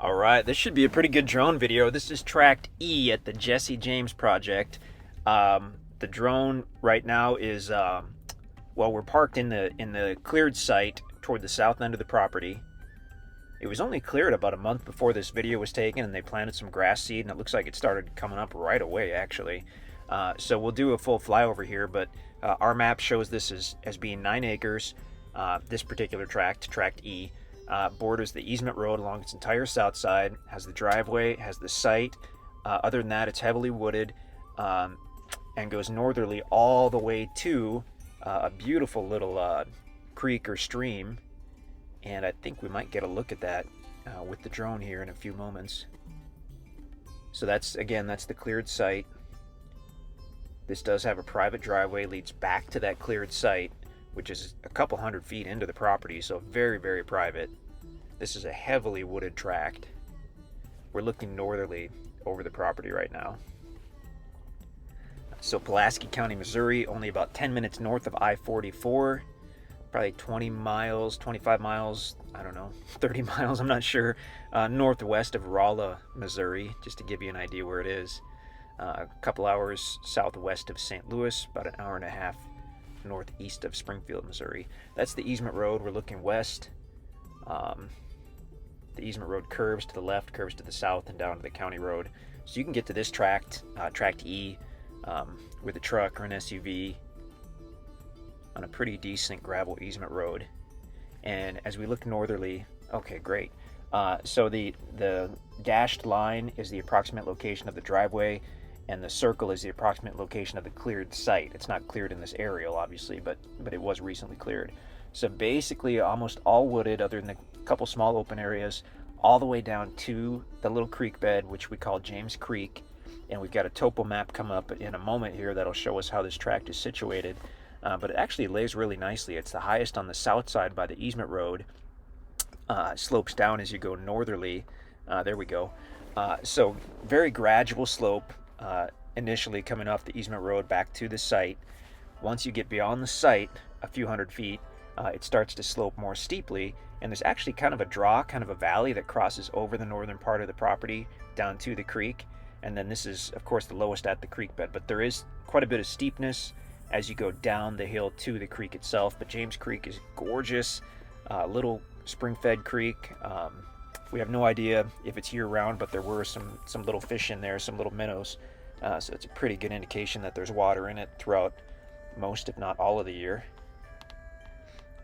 All right, this should be a pretty good drone video. This is tracked E at the Jesse James project. The drone right now is well, we're parked in the cleared site toward the south end of the property. It was only cleared about a month before this video was taken, and they planted some grass seed, and it looks like it started coming up right away, actually. So we'll do a full flyover here, but our map shows this as being 9 acres. This particular tract E, borders the easement road along its entire south side, has the driveway, has the site. Other than that, it's heavily wooded, and goes northerly all the way to a beautiful little creek or stream. And I think we might get a look at that with the drone here in a few moments. So that's the cleared site. This does have a private driveway, leads back to that cleared site, which is a couple hundred feet into the property, so very, very private. This is a heavily wooded tract. We're looking northerly over the property right now. So Pulaski County, Missouri, only about 10 minutes north of I-44, probably 20 miles, 25 miles, I don't know, 30 miles, I'm not sure, northwest of Rolla, Missouri, just to give you an idea where it is. A couple hours southwest of St. Louis, about an hour and a half northeast of Springfield, Missouri. That's the easement road. We're looking west. The easement road curves to the left, curves to the south, and down to the county road. So you can get to this tract E, with a truck or an SUV on a pretty decent gravel easement road. And as we look northerly, okay, great. So the dashed line is the approximate location of the driveway, and the circle is the approximate location of the cleared site. It's not cleared in this aerial, obviously, but it was recently cleared. So basically almost all wooded, other than a couple small open areas, all the way down to the little creek bed, which we call James Creek. And we've got a topo map come up in a moment here that'll show us how this tract is situated. But it actually lays really nicely. It's the highest on the south side by the easement road. Slopes down as you go northerly. There we go. So very gradual slope, initially coming off the easement road back to the site. Once you get beyond the site, a few hundred feet, it starts to slope more steeply, and there's actually kind of a draw, kind of a valley that crosses over the northern part of the property down to the creek. And then this is, of course, the lowest at the creek bed, but there is quite a bit of steepness as you go down the hill to the creek itself. But James Creek is gorgeous, little spring-fed creek. We have no idea if it's year-round, but there were some little fish in there, some little minnows. So it's a pretty good indication that there's water in it throughout most, if not all, of the year.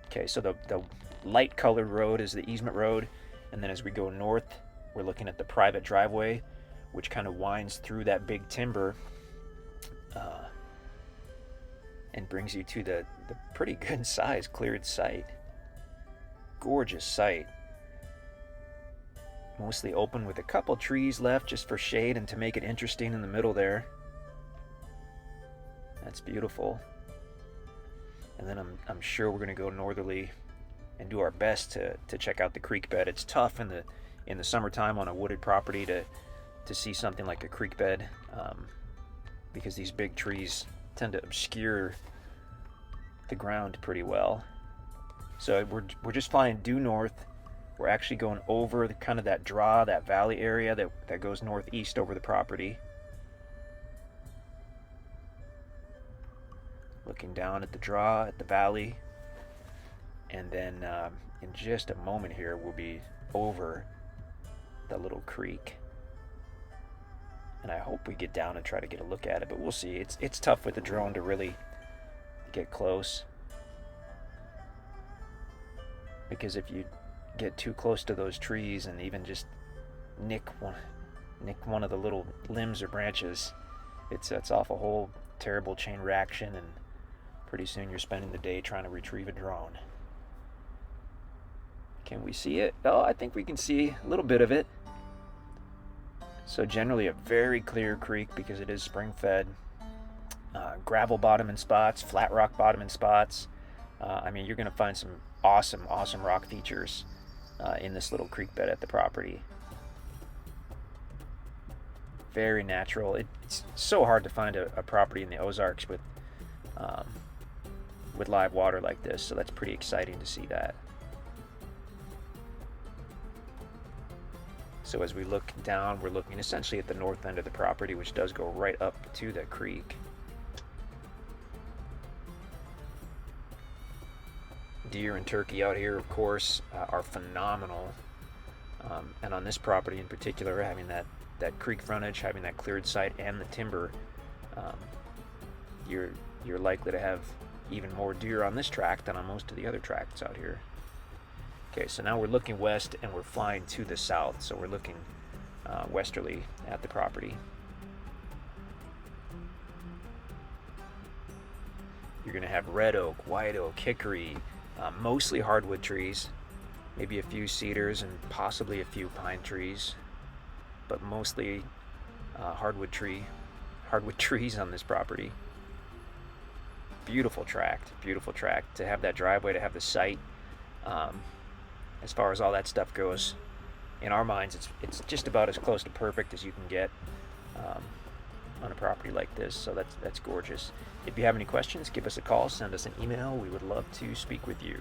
Okay, so the light-colored road is the easement road, and then as we go north, we're looking at the private driveway, which kind of winds through that big timber and brings you to the pretty good size cleared site. Gorgeous site. Mostly open with a couple trees left just for shade and to make it interesting in the middle there. That's beautiful. And then I'm sure we're going to go northerly and do our best to check out the creek bed. It's tough in the summertime on a wooded property to see something like a creek bed, because these big trees tend to obscure the ground pretty well. So we're just flying due north. We're actually going over the kind of that draw, that valley area that goes northeast over the property. Looking down at the draw, at the valley. And then in just a moment here, we'll be over the little creek. And I hope we get down and try to get a look at it, but we'll see. It's tough with the drone to really get close, because if you get too close to those trees and even just nick one of the little limbs or branches, it sets off a whole terrible chain reaction, and pretty soon you're spending the day trying to retrieve a drone. Can we see it? Oh, I think we can see a little bit of it. So generally a very clear creek because it is spring-fed. Gravel bottom in spots, flat rock bottom in spots. I mean, you're going to find some awesome rock features in this little creek bed at the property. Very natural. It's so hard to find a property in the Ozarks with live water like this, so that's pretty exciting to see that. So as we look down, we're looking essentially at the north end of the property, which does go right up to the creek. Deer and turkey out here, of course, are phenomenal. And on this property in particular, having that creek frontage, having that cleared site and the timber, you're likely to have even more deer on this tract than on most of the other tracts out here. Okay, so now we're looking west and we're flying to the south, so we're looking westerly at the property. You're going to have red oak, white oak, hickory, mostly hardwood trees, maybe a few cedars and possibly a few pine trees, but mostly hardwood trees on this property. Beautiful tract, beautiful tract. To have that driveway, to have the site, as far as all that stuff goes, in our minds, it's just about as close to perfect as you can get on a property like this. So that's gorgeous. If you have any questions, give us a call, send us an email. We would love to speak with you.